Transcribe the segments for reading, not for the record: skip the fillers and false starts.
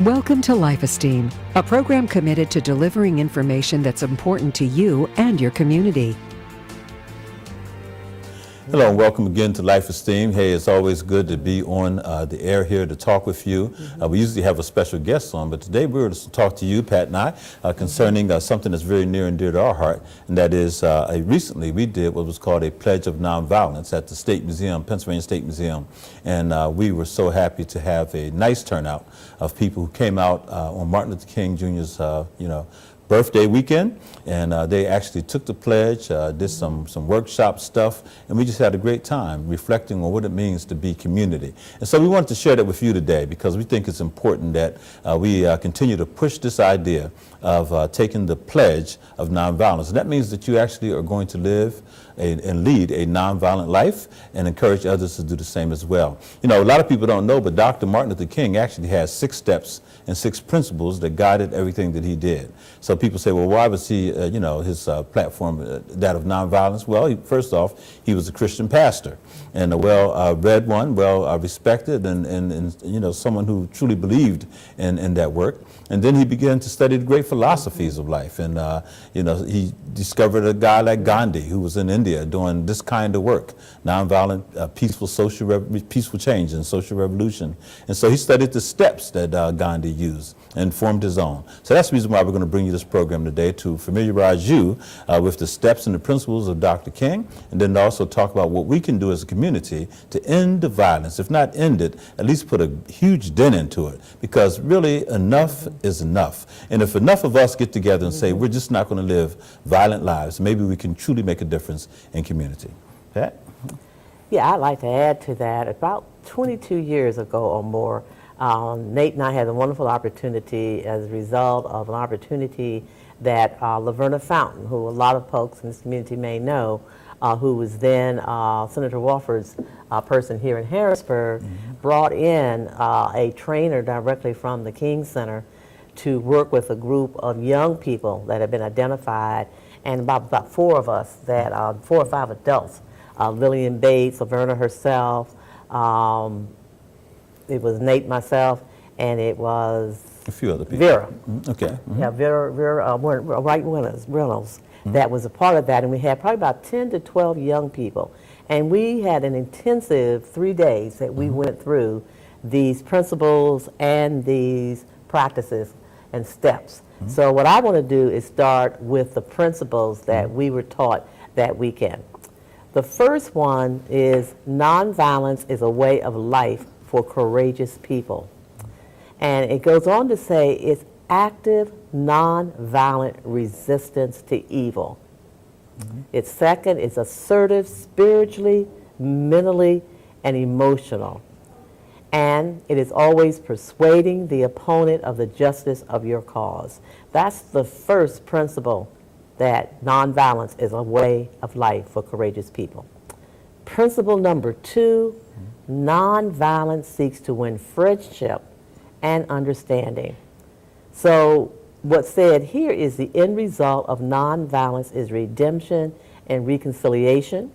Welcome to Life Esteem, a program committed to delivering information that's important to you and your community. Hello and welcome again to Life Esteem. Hey, it's always good to be on the air here to talk with you. We usually have a special guest on, but today we're going to talk to you, Pat and I, concerning something that's very near and dear to our heart, and that is recently we did what was called a Pledge of Nonviolence at the State Museum, Pennsylvania State Museum, and we were so happy to have a nice turnout of people who came out on Martin Luther King Jr.'s, birthday weekend, and they actually took the pledge, did some workshop stuff, and we just had a great time reflecting on what it means to be community. And so we wanted to share that with you today because we think it's important that we continue to push this idea of taking the pledge of nonviolence. And that means that you actually are going to live and lead a nonviolent life and encourage others to do the same as well. You know, a lot of people don't know, but Dr. Martin Luther King actually has 6 steps and 6 principles that guided everything that he did. So people say, well, why was he, his platform that of nonviolence? Well, first off, he was a Christian pastor and a well-read one, well-respected, and someone who truly believed in that work. And then he began to study the great philosophies of life. And, he discovered a guy like Gandhi, who was in India doing this kind of work, nonviolent, peaceful change and social revolution. And so he studied the steps that Gandhi used and formed his own. So that's the reason why we're going to bring you this program today, to familiarize you with the steps and the principles of Dr. King, and then also talk about what we can do as a community to end the violence. If not end it, at least put a huge dent into it, because really enough is enough. And if enough of us get together and say we're just not going to live violent lives, maybe we can truly make a difference in community. Pat? Yeah, I'd like to add to that. About 22 years ago or more, Nate and I had a wonderful opportunity as a result of an opportunity that Laverna Fountain, who a lot of folks in this community may know, who was then Senator Wofford's person here in Harrisburg, brought in a trainer directly from the King Center to work with a group of young people that had been identified, and about 4 of us, 4 or 5 adults, Lillian Bates, Laverna herself, it was Nate, myself, and it was a few other people. Vera. Okay. Yeah, Vera Wright Reynolds. That was a part of that, and we had probably about 10 to 12 young people. And we had an intensive 3 days that we went through these principles and these practices and steps. So what I want to do is start with the principles that we were taught that weekend. The first one is nonviolence is a way of life for courageous people. And it goes on to say it's active, nonviolent resistance to evil. Its second is assertive spiritually, mentally, and emotional. And it is always persuading the opponent of the justice of your cause. That's the first principle, that nonviolence is a way of life for courageous people. Principle number 2, nonviolence seeks to win friendship and understanding. So what's said here is the end result of nonviolence is redemption and reconciliation.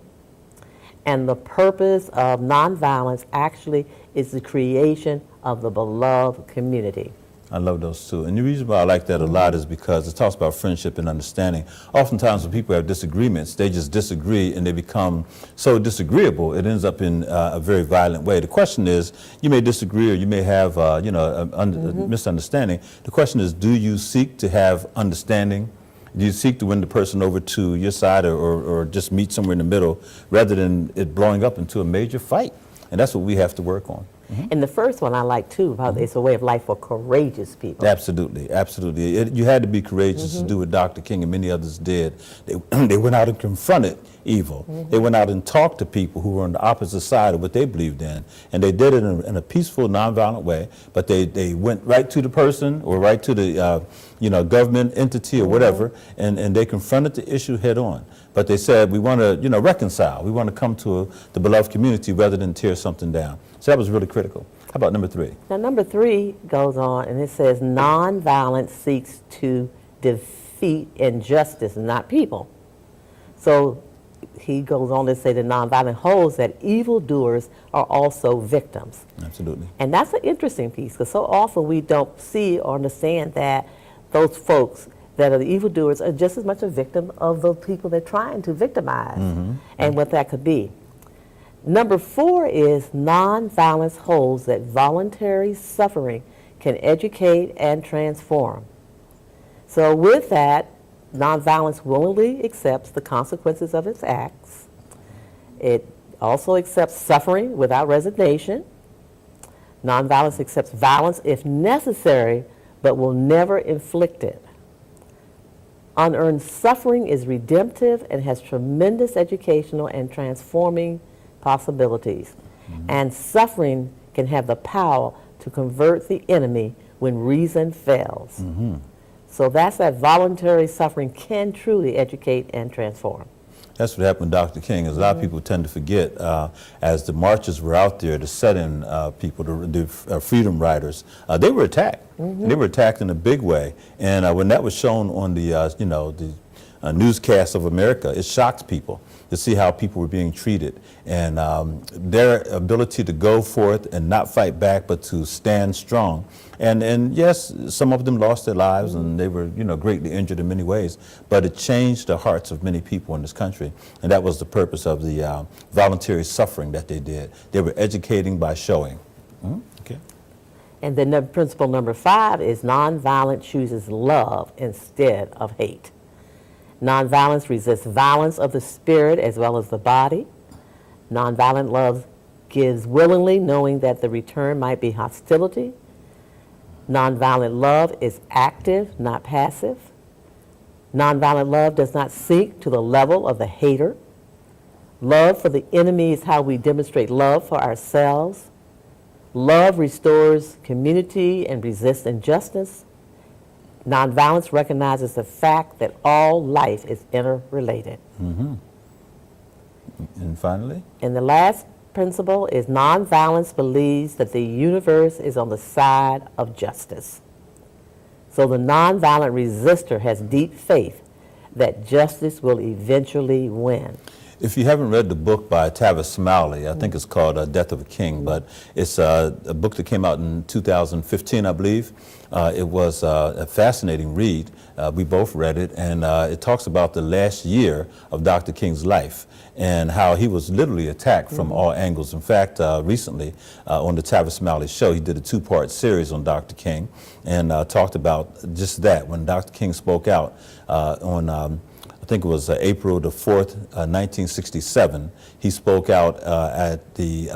And the purpose of nonviolence actually is the creation of the beloved community. I love those too. And the reason why I like that a lot is because it talks about friendship and understanding. Oftentimes when people have disagreements, they just disagree and they become so disagreeable, it ends up in a very violent way. The question is, you may disagree or you may have a misunderstanding. The question is, do you seek to have understanding? Do you seek to win the person over to your side or just meet somewhere in the middle rather than it blowing up into a major fight? And that's what we have to work on. And the first one I like too, about it's a way of life for courageous people. Absolutely, absolutely. You had to be courageous to do what Dr. King and many others did. They went out and confronted evil. They went out and talked to people who were on the opposite side of what they believed in. And they did it in a peaceful, nonviolent way, but they went right to the person or right to the government entity or whatever, and they confronted the issue head on. But they said, we want to reconcile. We want to come to the beloved community rather than tear something down. So that was really critical. How about number 3? Now number 3 goes on and it says nonviolence seeks to defeat injustice, not people. So he goes on to say the nonviolent holds that evildoers are also victims. Absolutely. And that's an interesting piece, because so often we don't see or understand that those folks that are the evildoers are just as much a victim of the people they're trying to victimize, and what that could be. Number 4 is nonviolence holds that voluntary suffering can educate and transform. So with that, nonviolence willingly accepts the consequences of its acts. It also accepts suffering without resignation. Nonviolence accepts violence if necessary, but will never inflict it. Unearned suffering is redemptive and has tremendous educational and transforming possibilities. And suffering can have the power to convert the enemy when reason fails. So that's that voluntary suffering can truly educate and transform. That's what happened with Dr. King, is a lot of people tend to forget, as the marchers were out there, the set-in people, the freedom riders, they were attacked. They were attacked in a big way. And when that was shown on the, the newscast of America, it shocked people to see how people were being treated. And their ability to go forth and not fight back, but to stand strong. And yes, some of them lost their lives, and they were, greatly injured in many ways. But it changed the hearts of many people in this country, and that was the purpose of the voluntary suffering that they did. They were educating by showing. Okay. And then principle number 5 is nonviolence chooses love instead of hate. Nonviolence resists violence of the spirit as well as the body. Nonviolent love gives willingly, knowing that the return might be hostility. Nonviolent love is active, not passive. Nonviolent love does not sink to the level of the hater. Love for the enemy is how we demonstrate love for ourselves. Love restores community and resists injustice. Nonviolence recognizes the fact that all life is interrelated. And finally? And the last principle is nonviolence believes that the universe is on the side of justice. So the nonviolent resistor has deep faith that justice will eventually win. If you haven't read the book by Tavis Smiley, I think it's called Death of a King, but it's a book that came out in 2015, I believe. It was a fascinating read. We both read it, and it talks about the last year of Dr. King's life and how he was literally attacked from all angles. In fact, recently on the Tavis Smiley show, he did a 2-part series on Dr. King and talked about just that. When Dr. King spoke out on I think it was April the 4th, 1967. He spoke out at the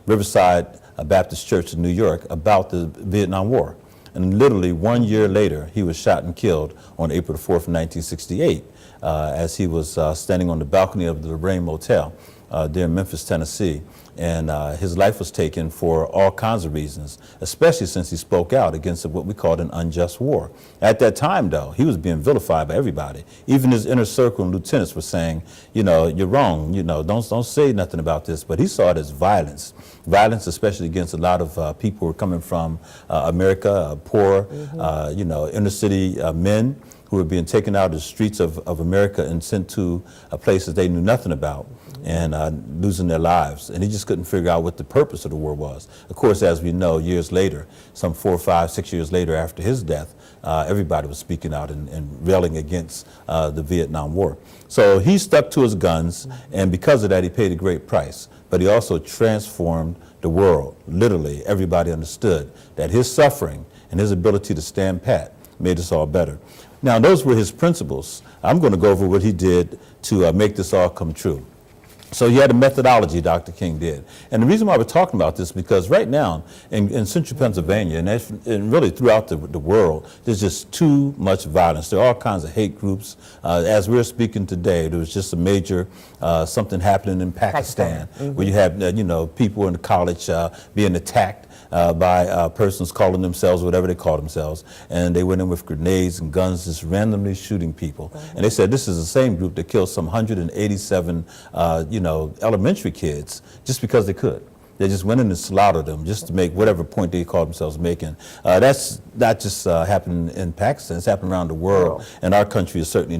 Riverside Baptist Church in New York about the Vietnam War. And literally 1 year later, he was shot and killed on April the 4th, 1968, as he was standing on the balcony of the Lorraine Motel there in Memphis, Tennessee. And his life was taken for all kinds of reasons, especially since he spoke out against what we called an unjust war. At that time, though, he was being vilified by everybody. Even his inner circle and lieutenants were saying, you're wrong, don't say nothing about this. But he saw it as violence. Violence, especially against a lot of people who were coming from America, poor, inner city men who were being taken out of the streets of America and sent to places they knew nothing about, and losing their lives. And he just couldn't figure out what the purpose of the war was. Of course, as we know, years later, some 4, 5, 6 years later after his death, everybody was speaking out and railing against the Vietnam War. So he stuck to his guns, and because of that, he paid a great price. But he also transformed the world. Literally, everybody understood that his suffering and his ability to stand pat made us all better. Now, those were his principles. I'm going to go over what he did to make this all come true. So he had a methodology, Dr. King did. And the reason why we're talking about this is because right now in central Pennsylvania and really throughout the world, there's just too much violence. There are all kinds of hate groups. As we're speaking today, there was just a major something happening in Pakistan. Where you have people in the college being attacked by persons calling themselves whatever they call themselves, and they went in with grenades and guns, just randomly shooting people. And they said this is the same group that killed some 187 elementary kids just because they could. They just went in and slaughtered them just to make whatever point they called themselves making. That's not just happening in Pakistan, it's happening around the world. And our country is certainly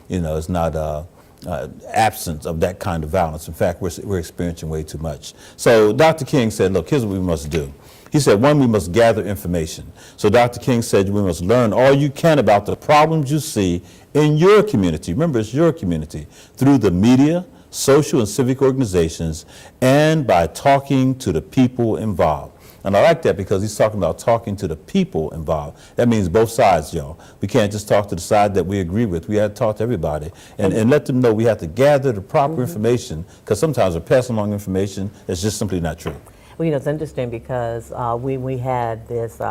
it's not absence of that kind of violence. In fact, we're experiencing way too much. So Dr. King said, look, here's what we must do. He said, one, we must gather information. So Dr. King said we must learn all you can about the problems you see in your community. Remember, it's your community. Through the media, social and civic organizations, and by talking to the people involved. And I like that because he's talking about talking to the people involved. That means both sides, y'all. We can't just talk to the side that we agree with. We have to talk to everybody and let them know we have to gather the proper information, because sometimes we're passing along information that's just simply not true. Well, you know, it's interesting because we had this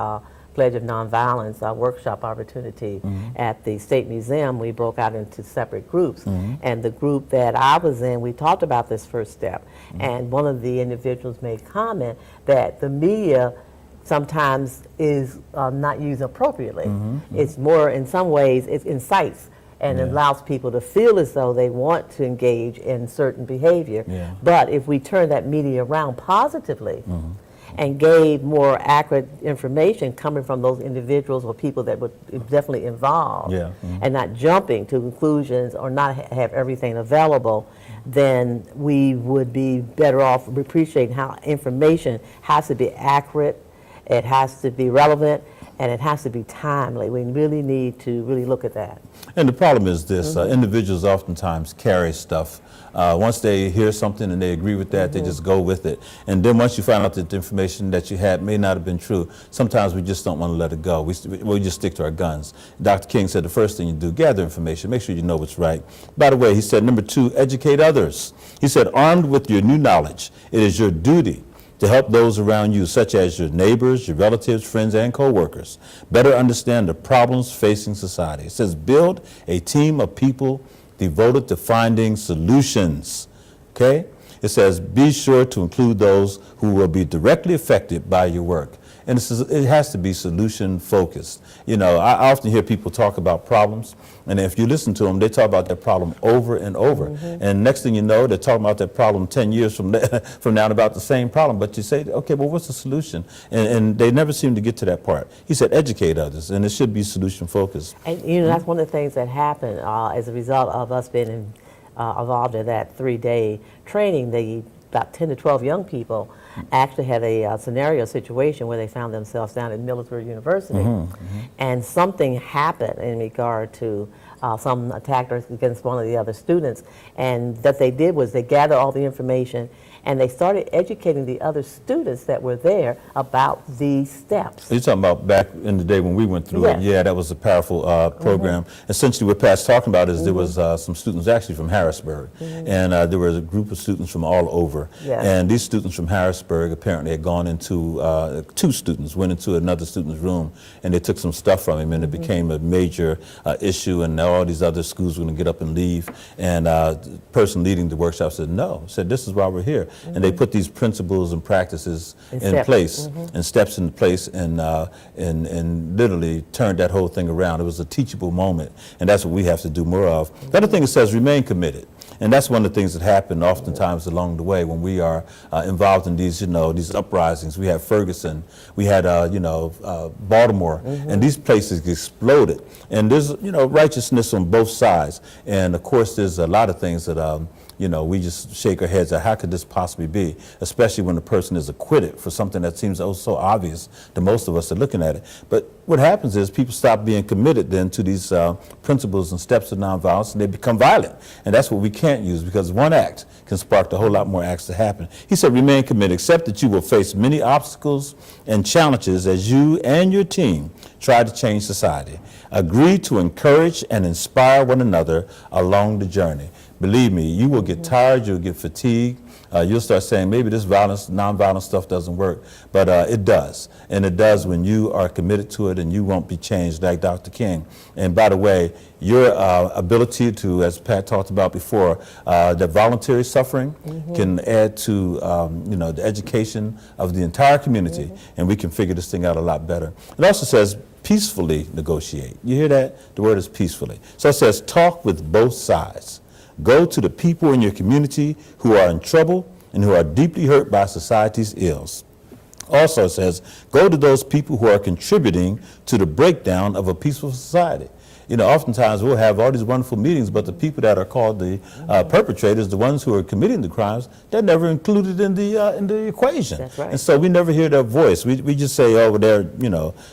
Pledge of Nonviolence workshop opportunity at the State Museum. We broke out into separate groups. And the group that I was in, we talked about this first step. And one of the individuals made comment that the media sometimes is not used appropriately. It's more, in some ways, it incites and allows people to feel as though they want to engage in certain behavior. But if we turn that media around positively and gave more accurate information coming from those individuals or people that were definitely involved, and not jumping to conclusions or not have everything available, then we would be better off appreciating how information has to be accurate, it has to be relevant, and it has to be timely. We really need to really look at that. And the problem is this, individuals oftentimes carry stuff. Once they hear something and they agree with that, they just go with it. And then once you find out that the information that you had may not have been true, sometimes we just don't want to let it go. We just stick to our guns. Dr. King said the first thing you do, gather information, make sure you know what's right. By the way, he said, number 2, educate others. He said, armed with your new knowledge, it is your duty to help those around you, such as your neighbors, your relatives, friends, and co-workers, better understand the problems facing society. It says, build a team of people devoted to finding solutions, okay? It says, be sure to include those who will be directly affected by your work. And it has to be solution focused. You know, I often hear people talk about problems, and if you listen to them, they talk about that problem over and over. And next thing you know, they're talking about that problem 10 years from now about the same problem. But you say, okay, well, what's the solution? And they never seem to get to that part. He said, educate others, and it should be solution focused. And you know, that's one of the things that happened as a result of us being involved in that 3-day training. About 10 to 12 young people actually had a scenario situation where they found themselves down at Military University, and something happened in regard to some attack against one of the other students, and that they did was they gathered all the information and they started educating the other students that were there about these steps. You're talking about back in the day when we went through it. Yeah, that was a powerful program. Essentially what Pat's talking about is there was some students actually from Harrisburg, and there was a group of students from all over. And these students from Harrisburg apparently had gone into, 2 students went into another student's room and they took some stuff from him, and it became a major issue, and all these other schools were going to get up and leave. And the person leading the workshop said, no, said this is why we're here. And they put these principles and practices in place, and steps in place, and literally turned that whole thing around. It was a teachable moment, and that's what we have to do more of. The other thing it says, remain committed. And that's one of the things that happen oftentimes along the way when we are involved in these, these uprisings. We had Ferguson, we had, Baltimore, and these places exploded. And there's, righteousness on both sides. And of course, there's a lot of things that, we just shake our heads at how could this possibly be, especially when the person is acquitted for something that seems oh so obvious to most of us that are looking at it. But what happens is people stop being committed then to these principles and steps of nonviolence, and they become violent. And that's what we can't use, because one act can spark a whole lot more acts to happen. He said, remain committed, accept that you will face many obstacles and challenges as you and your team try to change society. Agree to encourage and inspire one another along the journey. Believe me, you will get tired, you'll get fatigued, you'll start saying maybe this nonviolent stuff doesn't work, but it does. And it does when you are committed to it and you won't be changed, like Dr. King. And by the way, your ability to, as Pat talked about before, the voluntary suffering can add to the education of the entire community, and we can figure this thing out a lot better. It also says peacefully negotiate. You hear that? The word is peacefully. So it says talk with both sides. Go to the people in your community who are in trouble and who are deeply hurt by society's ills. Also it says, go to those people who are contributing to the breakdown of a peaceful society. oftentimes we'll have all these wonderful meetings, but the people that are called the perpetrators, the ones who are committing the crimes, they're never included in the equation. That's right. And so we never hear their voice. We just say, oh, well,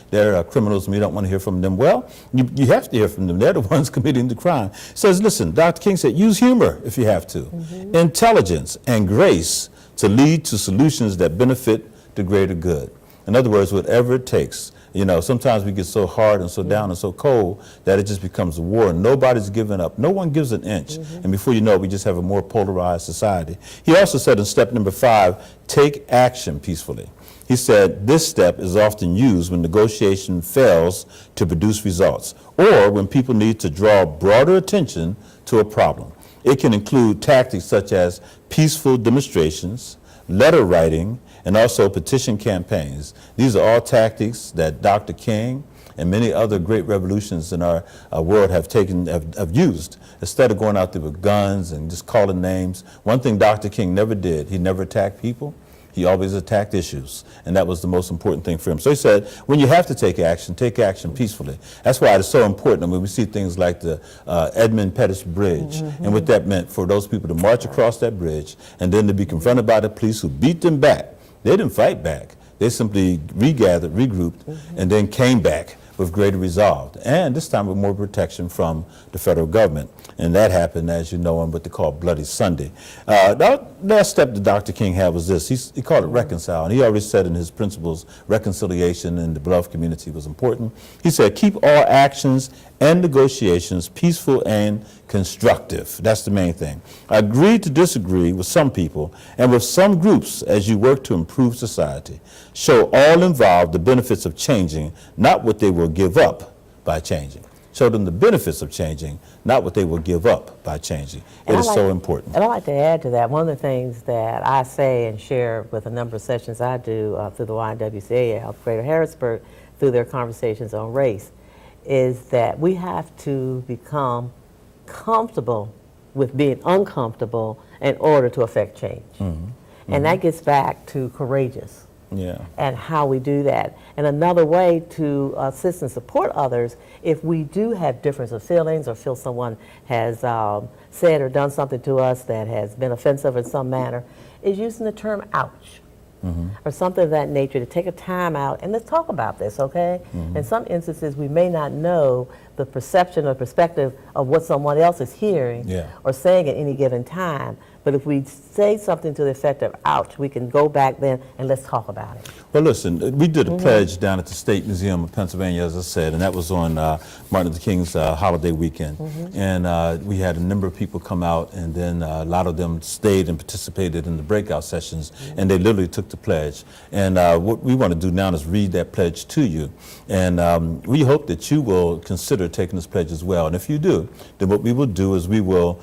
they're criminals and we don't want to hear from them. Well, you have to hear from them. They're the ones committing the crime. It says, listen, Dr. King said, use humor if you have to, intelligence and grace to lead to solutions that benefit the greater good. In other words, whatever it takes. Sometimes we get so hard and so down and so cold that it just becomes a war. Nobody's giving up. No one gives an inch. And before you know it, we just have a more polarized society. He also said in step number 5, take action peacefully. He said this step is often used when negotiation fails to produce results or when people need to draw broader attention to a problem. It can include tactics such as peaceful demonstrations, letter writing, and also petition campaigns. These are all tactics that Dr. King and many other great revolutions in our world have used. Instead of going out there with guns and just calling names, one thing Dr. King never did, he never attacked people. He always attacked issues, and that was the most important thing for him. So he said, when you have to take action peacefully. That's why it's so important when we see things like the Edmund Pettus Bridge, and what that meant for those people to march across that bridge and then to be confronted by the police who beat them back. They didn't fight back. They simply regathered, regrouped, and then came back with greater resolve, and this time with more protection from the federal government. And that happened, as you know, on what they call Bloody Sunday. The last step that Dr. King had was this. He called it reconcile, and he already said in his principles, reconciliation in the beloved community was important. He said, keep all actions and negotiations peaceful and constructive. That's the main thing. Agree to disagree with some people and with some groups as you work to improve society. Show all involved the benefits of changing, not what they will give up by changing. Show them the benefits of changing, not what they will give up by changing. It is so important. And I'd like to add to that, one of the things that I say and share with a number of sessions I do through the YWCA of Greater Harrisburg, through their conversations on race, is that we have to become comfortable with being uncomfortable in order to affect change. And that gets back to courageous. And how we do that. And another way to assist and support others, if we do have difference of feelings or feel someone has said or done something to us that has been offensive in some manner, is using the term ouch. Or something of that nature, to take a time out and let's talk about this, okay? In some instances, we may not know the perception or perspective of what someone else is hearing or saying at any given time. But if we say something to the effect of ouch, we can go back then and let's talk about it. Well, listen, we did a pledge down at the State Museum of Pennsylvania, as I said, and that was on Martin Luther King's holiday weekend. And we had a number of people come out, and then a lot of them stayed and participated in the breakout sessions, and they literally took the pledge. And what we want to do now is read that pledge to you. And we hope that you will consider taking this pledge as well. And if you do, then what we will do is we will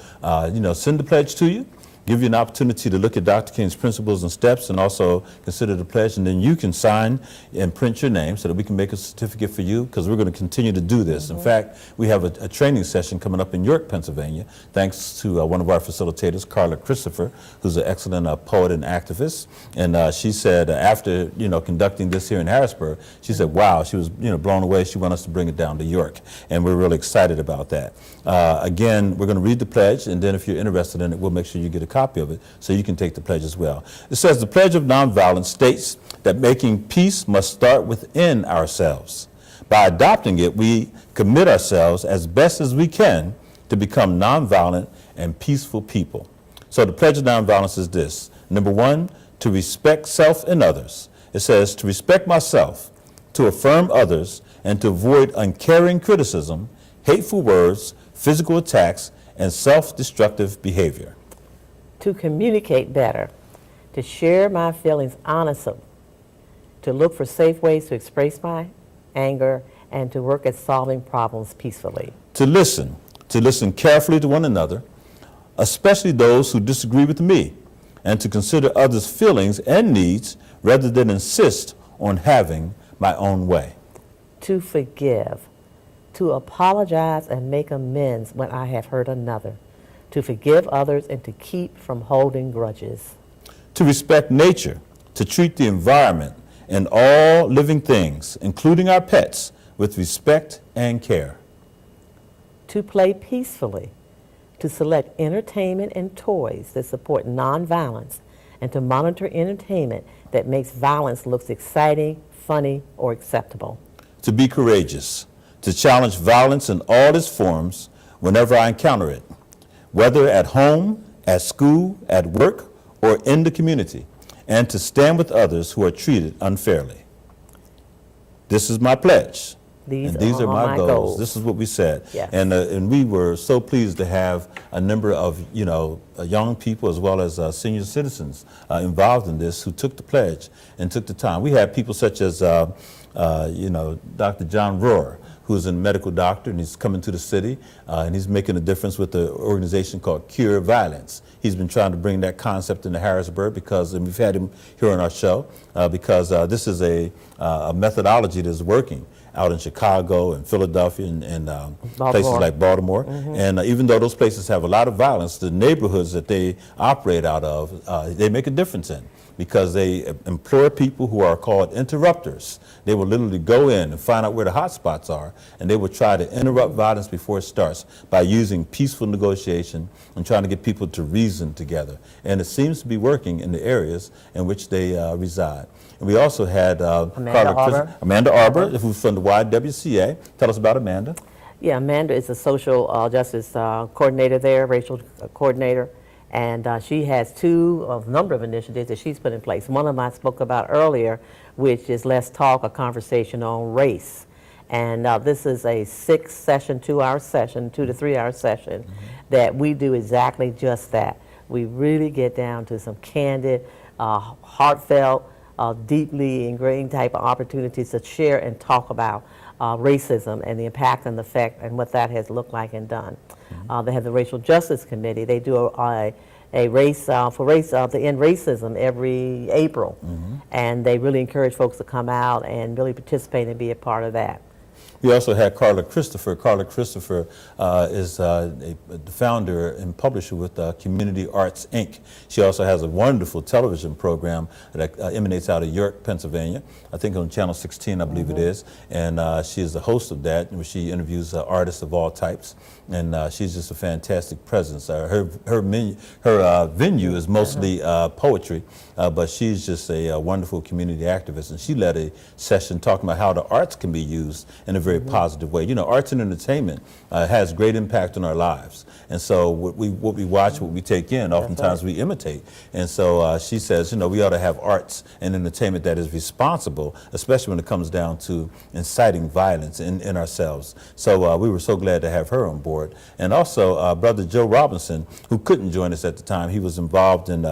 send the pledge to you, give you an opportunity to look at Dr. King's principles and steps and also consider the pledge, and then you can sign and print your name so that we can make a certificate for you, because we're going to continue to do this. In fact, we have a training session coming up in York, Pennsylvania, thanks to one of our facilitators, Carla Christopher, who's an excellent poet and activist. And she said after conducting this here in Harrisburg, she said, wow, she was blown away. She wanted us to bring it down to York, and we're really excited about that. Again, we're going to read the pledge, and then if you're interested in it, we'll make sure you get a copy of it so you can take the pledge as well. It says the Pledge of Nonviolence states that making peace must start within ourselves. By adopting it, we commit ourselves as best as we can to become nonviolent and peaceful people. So the Pledge of Nonviolence is this. Number 1, to respect self and others. It says to respect myself, to affirm others, and to avoid uncaring criticism, hateful words, physical attacks, and self-destructive behavior. To communicate better, to share my feelings honestly, to look for safe ways to express my anger, and to work at solving problems peacefully. To listen carefully to one another, especially those who disagree with me, and to consider others' feelings and needs rather than insist on having my own way. To forgive, to apologize and make amends when I have hurt another, to forgive others and to keep from holding grudges. To respect nature, to treat the environment and all living things, including our pets, with respect and care. to play peacefully, to select entertainment and toys that support nonviolence, and to monitor entertainment that makes violence look exciting, funny, or acceptable. To be courageous, to challenge violence in all its forms whenever I encounter it, whether at home, at school, at work, or in the community, and to stand with others who are treated unfairly. This is my pledge. These are my goals. This is what we said. Yes. And we were so pleased to have a number of, young people as well as senior citizens involved in this who took the pledge and took the time. We had people such as, Dr. John Rohr, who's a medical doctor, and he's coming to the city, and he's making a difference with the organization called Cure Violence. He's been trying to bring that concept into Harrisburg and we've had him here on our show, because this is a methodology that's working out in Chicago and Philadelphia and places like Baltimore. And even though those places have a lot of violence, the neighborhoods that they operate out of, they make a difference in, because they employ people who are called interrupters. They will literally go in and find out where the hot spots are, and they will try to interrupt violence before it starts by using peaceful negotiation and trying to get people to reason together. And it seems to be working in the areas in which they reside. And we also had Amanda Arbor, who's from the YWCA. Tell us about Amanda. Yeah, Amanda is a social justice coordinator there, racial coordinator. And she has a number of initiatives that she's put in place. One of them I spoke about earlier, which is Let's Talk, a conversation on race. And this is a 6-session, 2-hour session, 2 to 3 hour session, that we do exactly just that. We really get down to some candid, heartfelt, deeply ingrained type of opportunities to share and talk about racism and the impact and the effect and what that has looked like and done. They have the Racial Justice Committee. They do a race to end racism every April, and they really encourage folks to come out and really participate and be a part of that. We also had Carla Christopher. Carla Christopher is the founder and publisher with Community Arts, Inc. She also has a wonderful television program that emanates out of York, Pennsylvania. I think on Channel 16, I believe it is. And she is the host of that, where she interviews artists of all types. And she's just a fantastic presence. Her venue is mostly poetry, but she's just a wonderful community activist. And she led a session talking about how the arts can be used in a very positive way. You know, arts and entertainment has great impact on our lives. And so what we watch, what we take in, oftentimes we imitate. And so she says, we ought to have arts and entertainment that is responsible, especially when it comes down to inciting violence in ourselves. So we were so glad to have her on board. And also Brother Joe Robinson, who couldn't join us at the time. He was involved in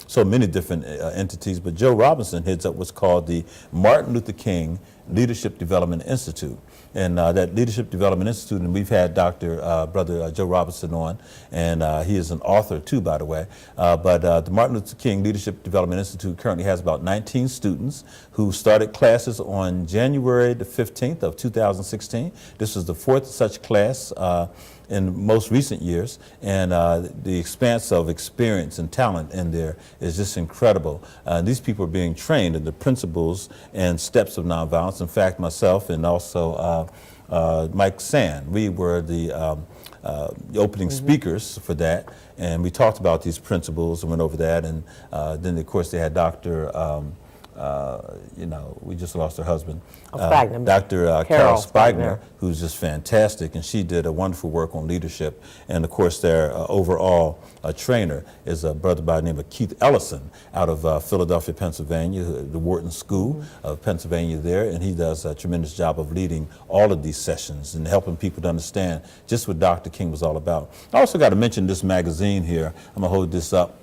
so many different entities, but Joe Robinson heads up what's called the Martin Luther King Leadership Development Institute. And that Leadership Development Institute, and we've had Brother Joe Robinson on, and he is an author too, by the way. But the Martin Luther King Leadership Development Institute currently has about 19 students who started classes on January the 15th of 2016. This is the 4th such class in most recent years, and the expanse of experience and talent in there is just incredible. These people are being trained in the principles and steps of nonviolence. In fact, myself and also Mike Sand, we were the opening speakers for that, and we talked about these principles and went over that, and then of course they had Dr. We just lost her husband, Dr. Carol Spigner, who's just fantastic, and she did a wonderful work on leadership. And of course their overall trainer is a brother by the name of Keith Ellison out of Philadelphia, Pennsylvania, the Wharton School of Pennsylvania there, and he does a tremendous job of leading all of these sessions and helping people to understand just what Dr. King was all about. I also got to mention this magazine here. I'm going to hold this up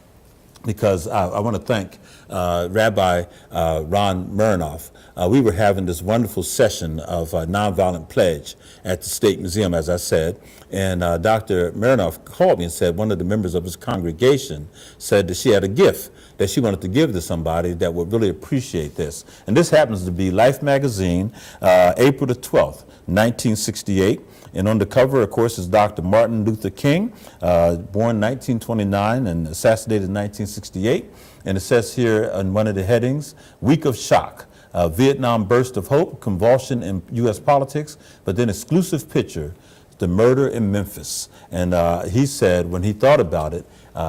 because I want to thank Rabbi Ron Murnoff. We were having this wonderful session of Nonviolent Pledge at the State Museum, as I said, and Dr. Murnoff called me and said one of the members of his congregation said that she had a gift that she wanted to give to somebody that would really appreciate this. And this happens to be Life magazine, April the 12th, 1968. And on the cover, of course, is Dr. Martin Luther King, born 1929 and assassinated in 1968. And it says here on one of the headings, Week of Shock, Vietnam Burst of Hope, Convulsion in U.S. Politics, but then exclusive picture the murder in Memphis. And he said when he thought about it,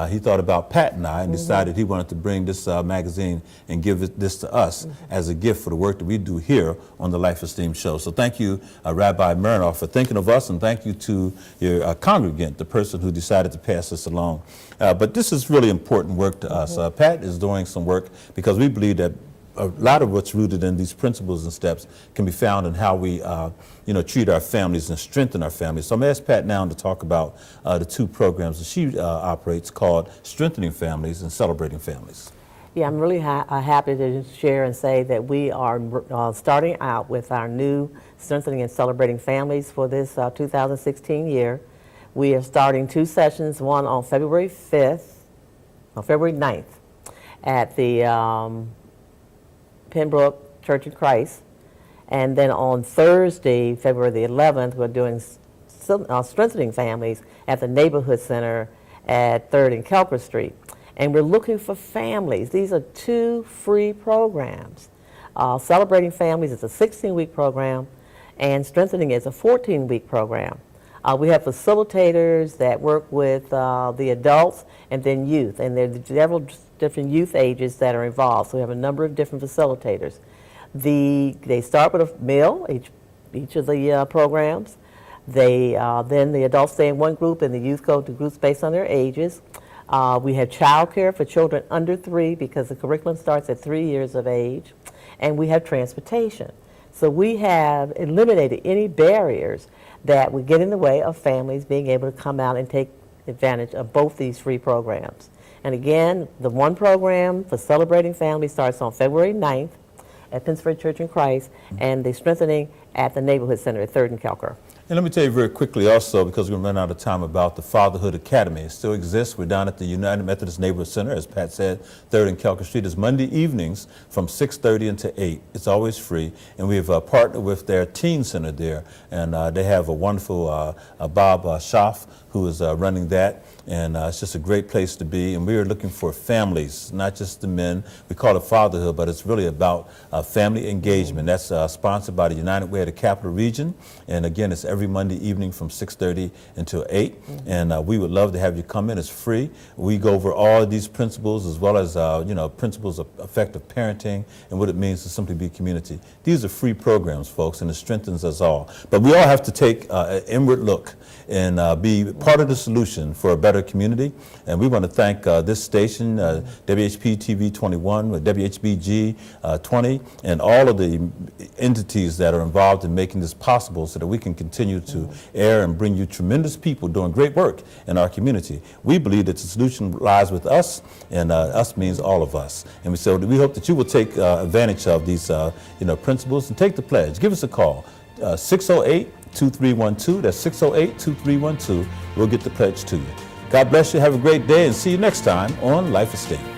he thought about Pat and I and decided he wanted to bring this magazine and give this to us as a gift for the work that we do here on the Life Esteem Show. So thank you, Rabbi Murnoff, for thinking of us, and thank you to your congregant, the person who decided to pass this along. But this is really important work to us. Pat is doing some work because we believe that a lot of what's rooted in these principles and steps can be found in how we treat our families and strengthen our families. So I'm going to ask Pat now to talk about the two programs that she operates called Strengthening Families and Celebrating Families. Yeah, I'm really happy to share and say that we are starting out with our new Strengthening and Celebrating Families for this 2016 year. We are starting 2 sessions, one on February 9th at the Pembroke Church of Christ. And then on Thursday, February the 11th, we're doing Strengthening Families at the Neighborhood Center at 3rd and Kelker Street. And we're looking for families. These are 2 free programs. Celebrating Families is a 16-week program, and Strengthening is a 14-week program. We have facilitators that work with the adults and then youth, and there are several different youth ages that are involved. So we have a number of different facilitators. They start with a meal, each of the programs. Then the adults stay in one group and the youth go to groups based on their ages. We have childcare for children under 3 because the curriculum starts at 3 years of age. And we have transportation. So we have eliminated any barriers that would get in the way of families being able to come out and take advantage of both these free programs. And again, the one program for Celebrating Families starts on February 9th at Pennsylvania Church in Christ, and the Strengthening at the Neighborhood Center at 3rd and Kelker. And let me tell you very quickly also, because we're going to run out of time, about the Fatherhood Academy. It still exists. We're down at the United Methodist Neighborhood Center, as Pat said, 3rd and Kelker Street. It's Monday evenings from 6:30 until 8. It's always free. And we've partnered with their teen center there. And they have a wonderful Bob Schaff, who is running that. And it's just a great place to be. And we are looking for families, not just the men. We call it fatherhood, but it's really about family engagement. That's sponsored by the United Way of the Capital Region. And again, it's every Monday evening from 6:30 until 8. And we would love to have you come in. It's free. We go over all of these principles, as well as principles of effective parenting and what it means to simply be community. These are free programs, folks, and it strengthens us all. But we all have to take an inward look and be part of the solution for a better community. And we want to thank this station, WHP TV 21, WHBG 20, and all of the entities that are involved in making this possible so that we can continue to air and bring you tremendous people doing great work in our community. We believe that the solution lies with us, and us means all of us. And so we hope that you will take advantage of these principles and take the pledge. Give us a call, 608-2312. That's 608-2312. We'll get the pledge to you. God bless you. Have a great day, and see you next time on Life Esteem.